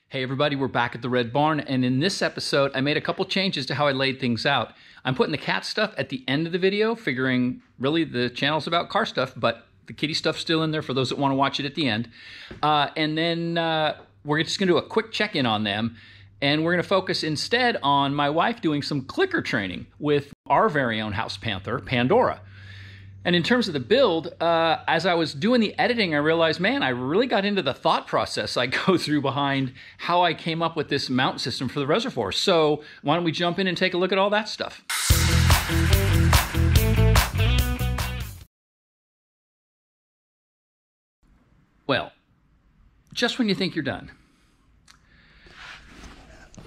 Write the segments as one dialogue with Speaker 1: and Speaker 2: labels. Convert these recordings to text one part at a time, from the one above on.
Speaker 1: Hey everybody, we're back at the Red Barn, and in this episode I made a couple changes to how I laid things out. I'm putting the cat stuff at the end of the video, figuring really the channel's about car stuff, but the kitty stuff's still in there for those that want to watch it at the end. And then we're just going to do a quick check-in on them, and we're going to focus instead on my wife doing some clicker training with our very own house panther, Pandora. And in terms of the build, as I was doing the editing, I realized, man, I really got into the thought process I go through behind how I came up with this mount system for the Reservoir. So why don't we jump in and take a look at all that stuff? Well, just when you think you're done,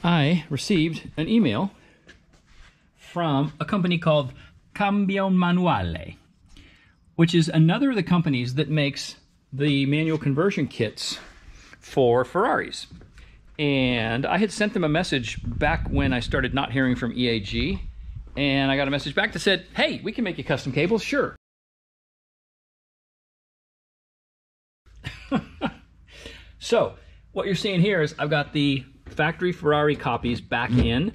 Speaker 1: I received an email from a company called Cambio Manuale, which is another of the companies that makes the manual conversion kits for Ferraris. And I had sent them a message back when I started not hearing from EAG, and I got a message back that said, hey, we can make you custom cables, sure. So, what you're seeing here is I've got the factory Ferrari copies back in,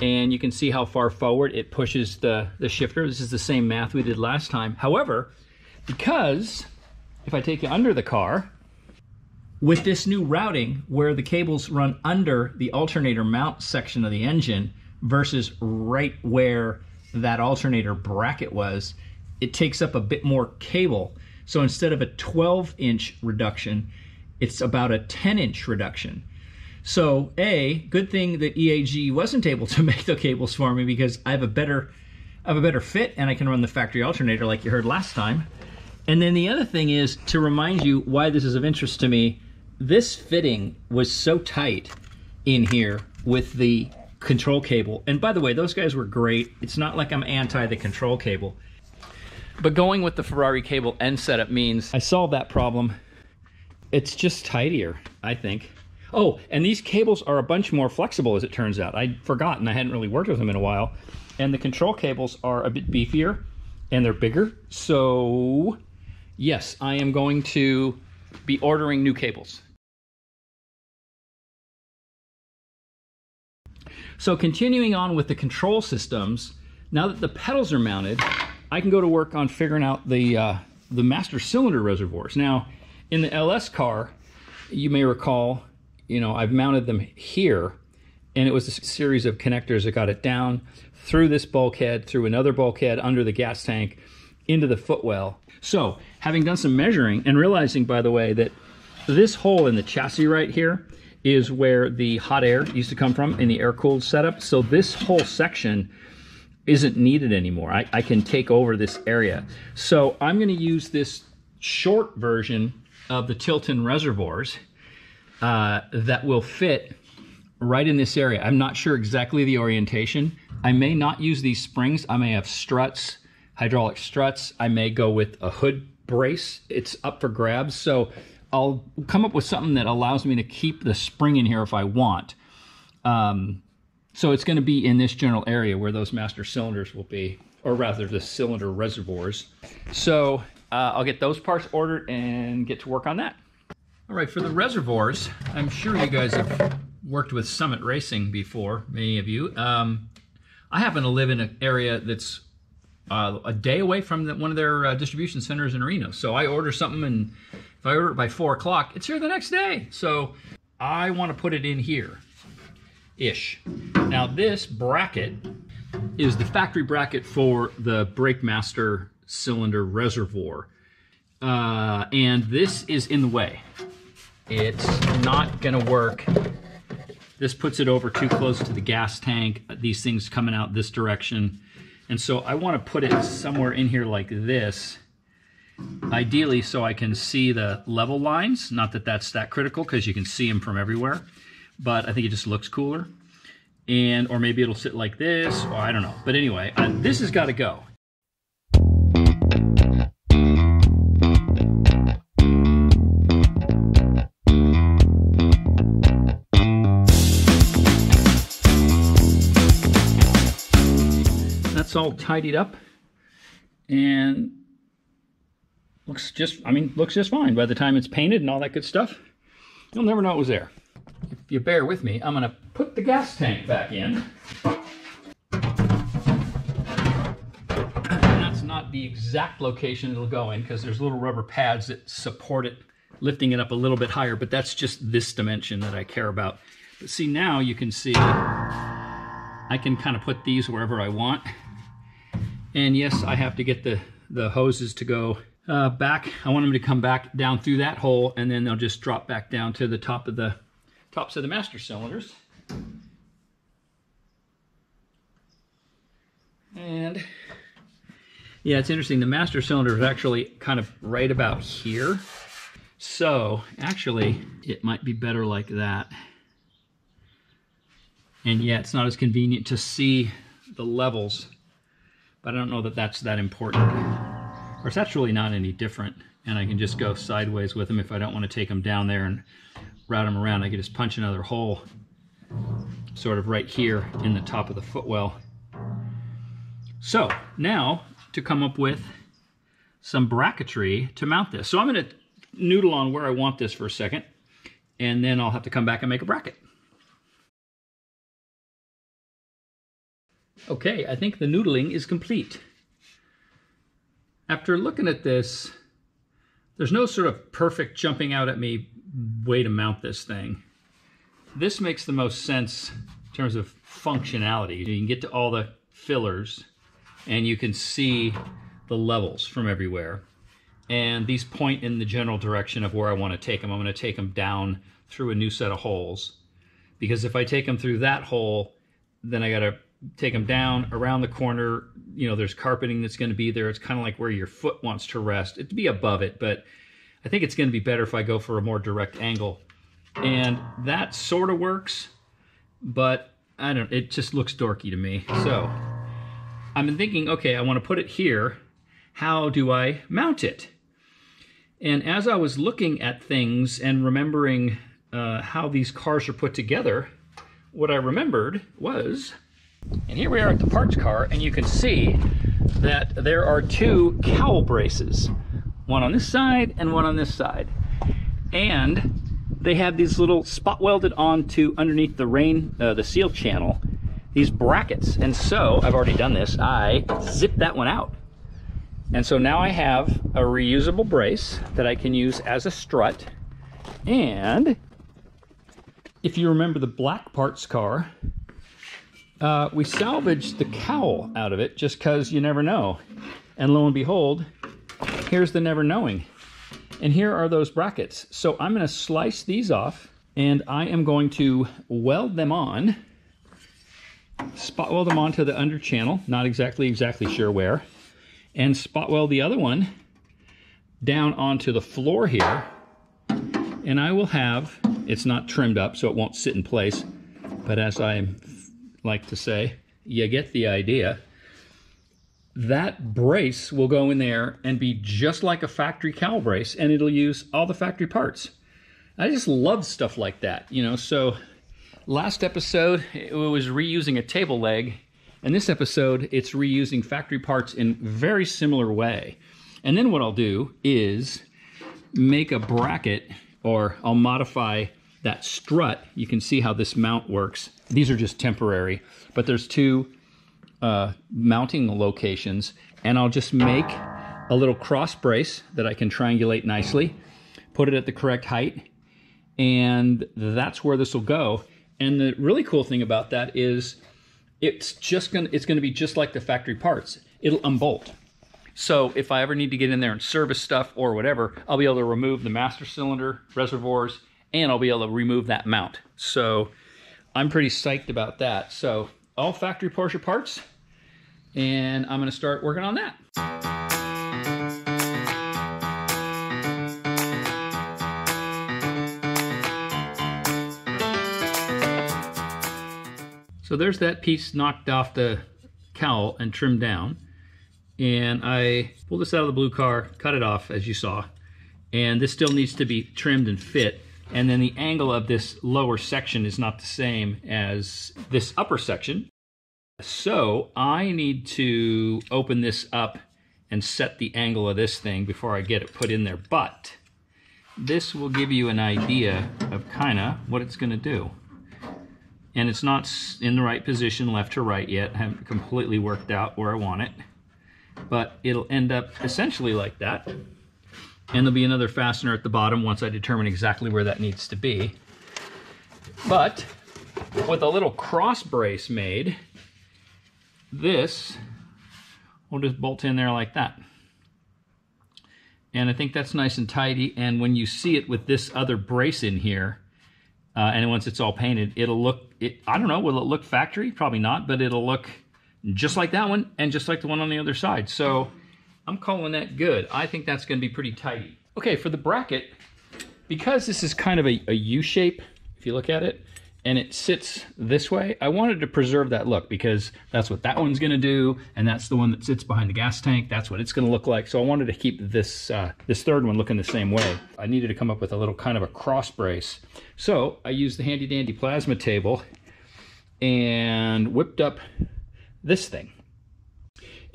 Speaker 1: and you can see how far forward it pushes the shifter. This is the same math we did last time. However, because if I take you under the car, with this new routing where the cables run under the alternator mount section of the engine versus right where that alternator bracket was, it takes up a bit more cable. So instead of a 12-inch reduction, it's about a 10-inch reduction. So, good thing that EAG wasn't able to make the cables for me, because I have a better fit and I can run the factory alternator like you heard last time. And then the other thing is, to remind you why this is of interest to me, this fitting was so tight in here with the control cable. And by the way, those guys were great. It's not like I'm anti the control cable. But going with the Ferrari cable end setup means I solved that problem. It's just tighter, I think. Oh, and these cables are a bunch more flexible, as it turns out. I'd forgotten, I hadn't really worked with them in a while. And the control cables are a bit beefier, and they're bigger. So, yes, I am going to be ordering new cables. So continuing on with the control systems, now that the pedals are mounted, I can go to work on figuring out the master cylinder reservoirs. Now, in the LS car, you may recall, I've mounted them here, and it was a series of connectors that got it down through this bulkhead, through another bulkhead, under the gas tank, into the footwell. So, having done some measuring, and realizing, by the way, that this hole in the chassis right here is where the hot air used to come from in the air-cooled setup. So this whole section isn't needed anymore. I can take over this area. So I'm going to use this short version of the Tilton Reservoirs that will fit right in this area. I'm not sure exactly the orientation. I may not use these springs. I may have struts, hydraulic struts. I may go with a hood brace. It's up for grabs. So I'll come up with something that allows me to keep the spring in here if I want. So it's going to be in this general area where those master cylinders will be, or rather the cylinder reservoirs. So I'll get those parts ordered and get to work on that. All right, for the reservoirs, I'm sure you guys have worked with Summit Racing before, many of you. I happen to live in an area that's a day away from one of their distribution centers in Reno. So I order something, and if I order it by 4 o'clock, it's here the next day. So I want to put it in here-ish. Now this bracket is the factory bracket for the Brake Master cylinder reservoir. And this is in the way. It's not gonna work. This puts it over too close to the gas tank. These things coming out this direction. And so I want to put it somewhere in here like this, ideally so I can see the level lines. Not that that's that critical, because you can see them from everywhere, but I think it just looks cooler. Or maybe it'll sit like this, or I don't know. But anyway, this has got to go. That's all tidied up, and looks just fine. By the time it's painted and all that good stuff, you'll never know it was there. if you bear with me, I'm going to put the gas tank back in. And that's not the exact location it'll go in because there's little rubber pads that support it, lifting it up a little bit higher, but that's just this dimension that I care about. But see, now you can see I can kind of put these wherever I want. And yes, I have to get the hoses to go back. I want them to come back down through that hole, and then they'll just drop back down to the tops of the master cylinders. And yeah, it's interesting. The master cylinder is actually kind of right about here. So actually, it might be better like that. And yeah, it's not as convenient to see the levels, but I don't know that that's that important. Of course, that's really not any different. And I can just go sideways with them if I don't want to take them down there and route them around. I can just punch another hole sort of right here in the top of the footwell. So now to come up with some bracketry to mount this. So I'm going to noodle on where I want this for a second, and then I'll have to come back and make a bracket. Okay, I think the noodling is complete. After looking at this, there's no sort of perfect jumping out at me way to mount this thing. This makes the most sense in terms of functionality. You can get to all the fillers and you can see the levels from everywhere. And these point in the general direction of where I want to take them. I'm going to take them down through a new set of holes. Because if I take them through that hole, then I got to take them down around the corner. You know, there's carpeting that's going to be there. It's kind of like where your foot wants to rest. It'd be above it, but I think it's going to be better if I go for a more direct angle. And that sort of works, but I don't, it just looks dorky to me. So I've been thinking, okay, I want to put it here. How do I mount it? And as I was looking at things and remembering how these cars are put together, what I remembered was, and here we are at the parts car, and you can see that there are two cowl braces, one on this side and one on this side. And they have these little spot welded onto underneath the seal channel, these brackets. And so I've already done this. I zipped that one out. And so now I have a reusable brace that I can use as a strut. And if you remember the black parts car, we salvaged the cowl out of it just because you never know. And lo and behold, here's the never knowing. And here are those brackets. So I'm going to slice these off, and I am going to weld them on, spot weld them onto the under channel, not exactly sure where, and spot weld the other one down onto the floor here. And I will have, it's not trimmed up so it won't sit in place, but as I like to say, you get the idea. That brace will go in there and be just like a factory cowl brace, and it'll use all the factory parts. I just love stuff like that, you know. So last episode it was reusing a table leg, and this episode it's reusing factory parts in a very similar way. And then what I'll do is make a bracket, or I'll modify that strut. You can see how this mount works. These are just temporary, but there's two mounting locations, and I'll just make a little cross brace that I can triangulate nicely, put it at the correct height, and that's where this will go. And the really cool thing about that is it's going to be just like the factory parts. It'll unbolt. So if I ever need to get in there and service stuff or whatever, I'll be able to remove the master cylinder, reservoirs, and I'll be able to remove that mount. So I'm pretty psyched about that. So all factory Porsche parts, and I'm going to start working on that. So there's that piece knocked off the cowl and trimmed down. And I pulled this out of the blue car, cut it off as you saw. And this still needs to be trimmed and fit. And then the angle of this lower section is not the same as this upper section. So I need to open this up and set the angle of this thing before I get it put in there. But this will give you an idea of kind of what it's going to do. And it's not in the right position left to right yet. I haven't completely worked out where I want it. But it'll end up essentially like that. And there'll be another fastener at the bottom once I determine exactly where that needs to be. But with a little cross brace made, this will just bolt in there like that. And I think that's nice and tidy. And when you see it with this other brace in here, and once it's all painted, it'll look, I don't know, will it look factory? Probably not, but it'll look just like that one and just like the one on the other side. So I'm calling that good. I think that's going to be pretty tidy. Okay, for the bracket, because this is kind of a U shape, if you look at it, and it sits this way, I wanted to preserve that look because that's what that one's going to do, and that's the one that sits behind the gas tank. That's what it's going to look like. So I wanted to keep this this third one looking the same way. I needed to come up with a little kind of a cross brace. So I used the handy dandy plasma table and whipped up this thing.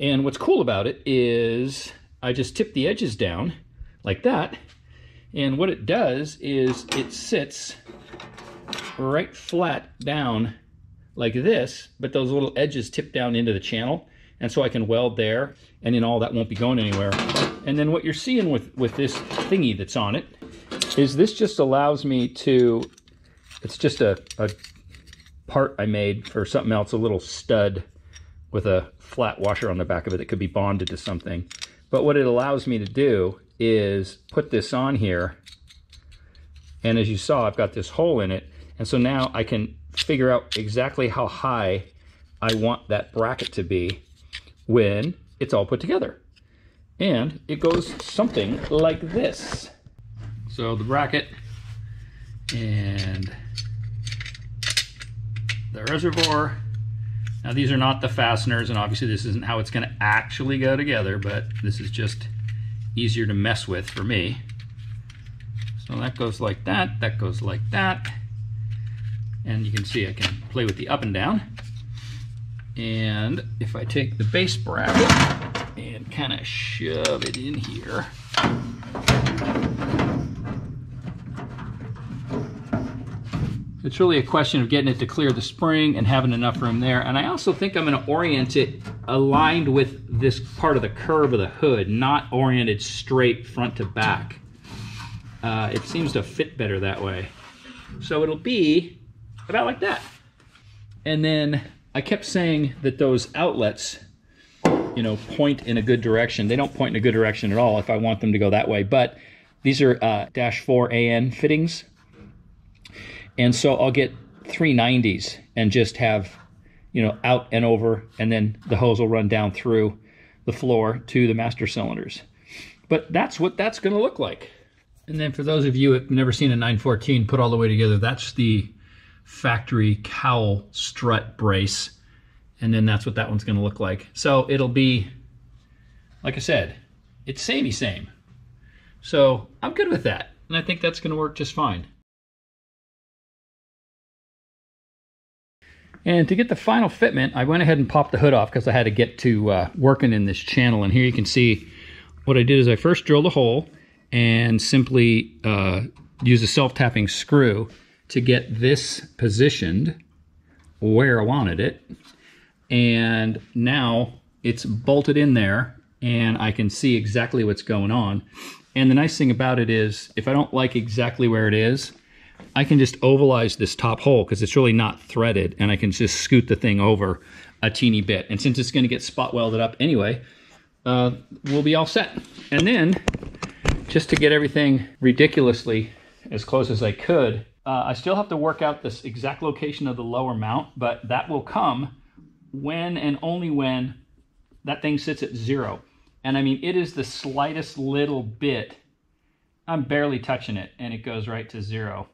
Speaker 1: And what's cool about it is I just tip the edges down like that, and what it does is it sits right flat down like this, but those little edges tip down into the channel, and so I can weld there, and then all that won't be going anywhere. And then what you're seeing with this thingy that's on it is this just allows me to, it's just a part I made for something else, a little stud with a flat washer on the back of it that could be bonded to something. But what it allows me to do is put this on here, and as you saw, I've got this hole in it. And so now I can figure out exactly how high I want that bracket to be when it's all put together. And it goes something like this. So the bracket and the reservoir. Now these are not the fasteners, and obviously this isn't how it's going to actually go together, but this is just easier to mess with for me. So that goes like that, that goes like that. And you can see I can play with the up and down. And if I take the base bracket and kind of shove it in here, it's really a question of getting it to clear the spring and having enough room there. And I also think I'm going to orient it aligned with this part of the curve of the hood, not oriented straight front to back. It seems to fit better that way. So it'll be about like that. And then I kept saying that those outlets, you know, point in a good direction. They don't point in a good direction at all if I want them to go that way, but these are -4 AN fittings. And so I'll get 390s and just have, you know, out and over, and then the hose will run down through the floor to the master cylinders. But that's what that's going to look like. And then for those of you who have never seen a 914 put all the way together, that's the factory cowl strut brace. And then that's what that one's going to look like. So it'll be, like I said, it's samey same. So I'm good with that. And I think that's going to work just fine. And to get the final fitment, I went ahead and popped the hood off because I had to get to working in this channel. And here you can see what I did is I first drilled a hole and simply use a self-tapping screw to get this positioned where I wanted it. And now it's bolted in there and I can see exactly what's going on. And the nice thing about it is if I don't like exactly where it is, I can just ovalize this top hole because it's really not threaded, and I can just scoot the thing over a teeny bit. And since it's going to get spot welded up anyway, we'll be all set. And then, just to get everything ridiculously as close as I could, I still have to work out this exact location of the lower mount, but that will come when and only when that thing sits at 0. And I mean, it is the slightest little bit. I'm barely touching it, and it goes right to 0.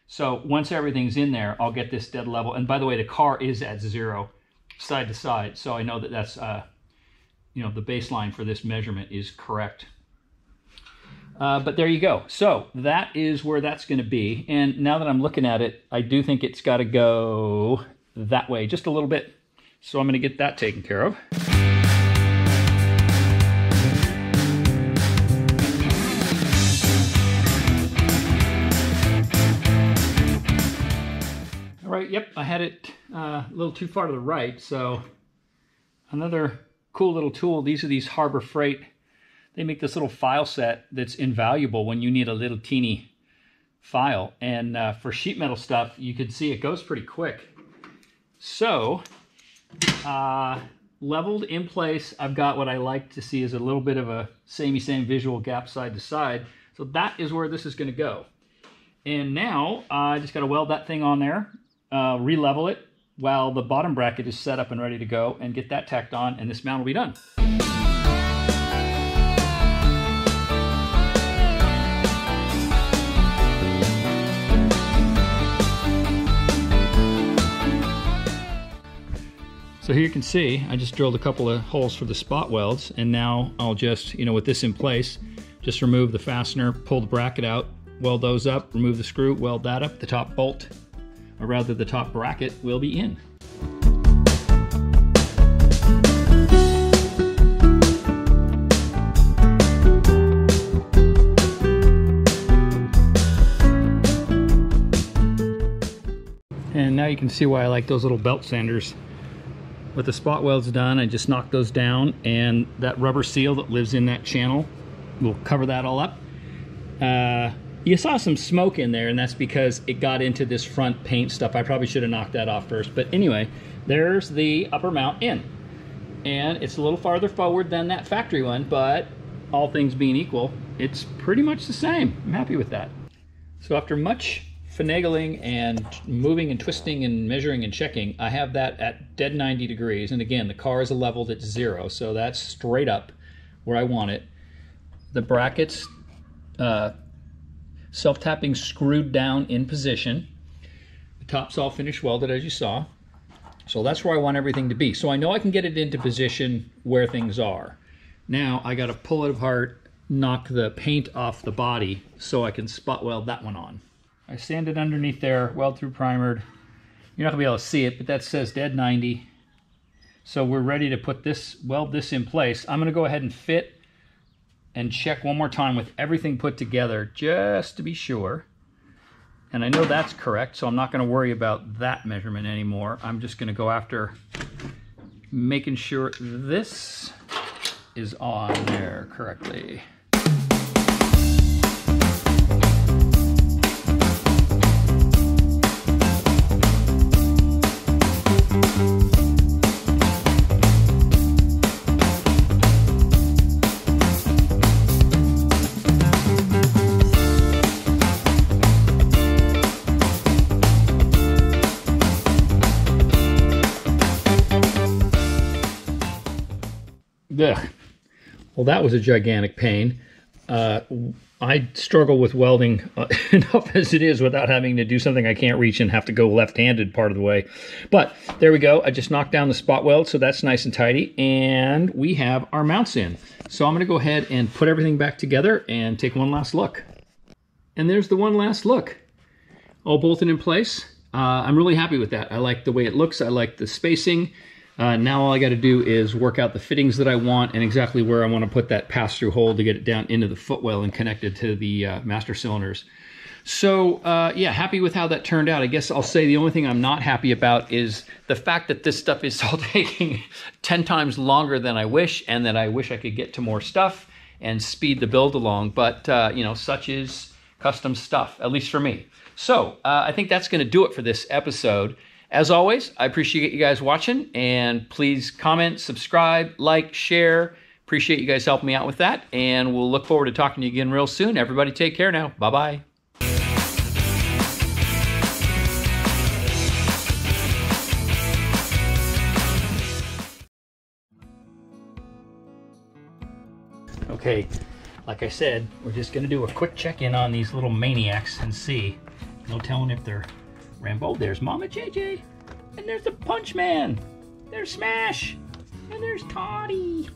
Speaker 1: So once everything's in there, I'll get this dead level. And by the way, the car is at 0 side to side, so I know that that's you know, the baseline for this measurement is correct. But there you go. So that is where that's going to be. And now that I'm looking at it, I do think it's got to go that way just a little bit. So I'm going to get that taken care of. right, yep, I had it a little too far to the right. So another cool little tool. These are these Harbor Freight. They make this little file set that's invaluable when you need a little teeny file. And for sheet metal stuff, you can see it goes pretty quick. So leveled in place, I've got what I like to see is a little bit of a samey same visual gap side to side. So that is where this is going to go. And now I just got to weld that thing on there, re-level it while the bottom bracket is set up and ready to go, and get that tacked on, and this mount will be done. So here you can see, I just drilled a couple of holes for the spot welds, and now I'll just, with this in place, just remove the fastener, pull the bracket out, weld those up, remove the screw, weld that up. The top bolt, or rather the top bracket, will be in. And now you can see why I like those little belt sanders. With the spot welds done, I just knocked those down, and that rubber seal that lives in that channel will cover that all up. You saw some smoke in there, and that's because it got into this front paint stuff. I probably should have knocked that off first, but anyway, there's the upper mount in. And it's a little farther forward than that factory one, but all things being equal, it's pretty much the same. I'm happy with that. So after much finagling and moving and twisting and measuring and checking, I have that at dead 90 degrees. And again, the car is leveled at 0, so that's straight up where I want it. The brackets, self-tapping screwed down in position. The top's all finished welded, as you saw. So that's where I want everything to be. So I know I can get it into position where things are. Now I got to pull it apart, knock the paint off the body so I can spot weld that one on. I sanded underneath there, weld through primered. You're not gonna be able to see it, but that says dead 90. So we're ready to put this, weld this in place. I'm gonna go ahead and fit and check one more time with everything put together just to be sure. And I know that's correct, so I'm not gonna worry about that measurement anymore. I'm just gonna go after making sure this is on there correctly. Ugh. Well, that was a gigantic pain. I struggle with welding enough as it is without having to do something I can't reach and have to go left-handed part of the way. But there we go. I just knocked down the spot weld, so that's nice and tidy. And we have our mounts in. So I'm going to go ahead and put everything back together and take one last look. And there's the one last look. All bolted in place. I'm really happy with that. I like the way it looks. I like the spacing. Now all I got to do is work out the fittings that I want and exactly where I want to put that pass-through hole to get it down into the footwell and connected to the master cylinders. So yeah, happy with how that turned out. I guess I'll say the only thing I'm not happy about is the fact that this stuff is all taking 10 times longer than I wish, and that I wish I could get to more stuff and speed the build along. But you know, such is custom stuff, at least for me. So I think that's going to do it for this episode. As always, I appreciate you guys watching, and please comment, subscribe, like, share. Appreciate you guys helping me out with that, and we'll look forward to talking to you again real soon. Everybody take care now. Bye-bye. Okay, like I said, we're just going to do a quick check-in on these little maniacs and see. No telling if they're Rambo. There's Mama JJ, and there's the Punch Man. There's Smash, and there's Toddy.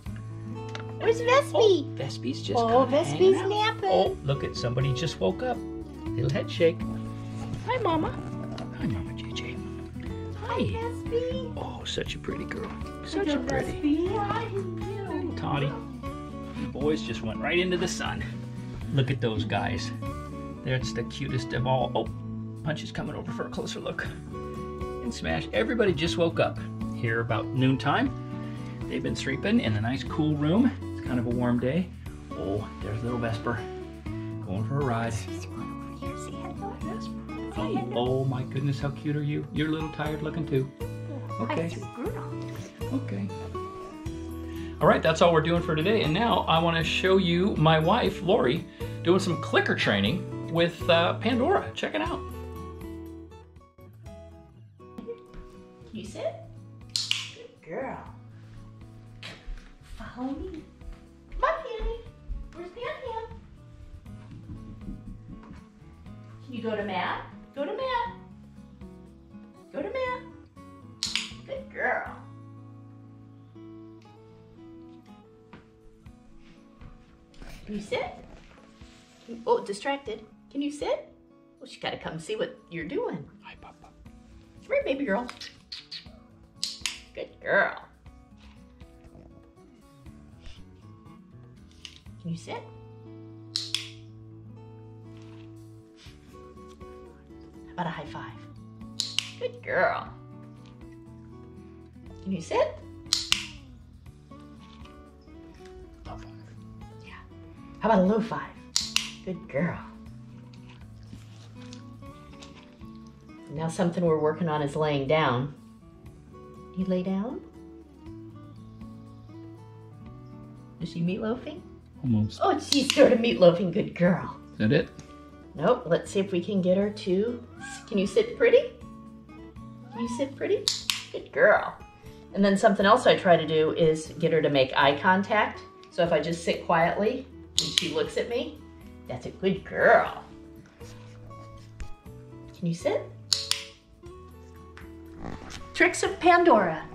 Speaker 2: Where's Vespy?
Speaker 1: Oh, Vespy's just
Speaker 2: Vespy's napping.
Speaker 1: Oh, look at somebody just woke up. Little head shake. Hi, Mama. Hi, Mama JJ. Hi.
Speaker 2: Vespy.
Speaker 1: Oh, such a pretty girl. Such a pretty. Little Toddy. The boys just went right into the sun. Look at those guys. That's the cutest of all. Oh, Punch is coming over for a closer look. and Smash, everybody just woke up here about noontime. They've been sleeping in a nice cool room. It's kind of a warm day. Oh, there's little Vesper going for a ride. Hey, oh my goodness, how cute are you? You're a little tired looking too. Okay. Okay. All right, that's all we're doing for today. And now I want to show you my wife, Lori, doing some clicker training with Pandora. Check it out.
Speaker 2: You sit? Good girl. Follow me. Come on, Panny. Where's Pan? Can you go to Matt? Go to Matt. Go to Matt. Good girl. Can you sit? Oh, distracted. Can you sit? Well, she got to come see what you're doing.
Speaker 1: Hi, Papa.
Speaker 2: Come here, baby girl. Good girl. Can you sit? How about a high five? Good girl. Can you sit?
Speaker 1: Low five.
Speaker 2: Yeah. How about a low five? Good girl. Now something we're working on is laying down. You lay down? Is she meatloafing?
Speaker 1: Almost.
Speaker 2: Oh, she's sort of meatloafing. Good girl.
Speaker 1: Is that it?
Speaker 2: Nope. Let's see if we can get her to... Can you sit pretty? Can you sit pretty? Good girl. And then something else I try to do is get her to make eye contact. So if I just sit quietly and she looks at me, that's a good girl. Can you sit? Tricks of Pandora.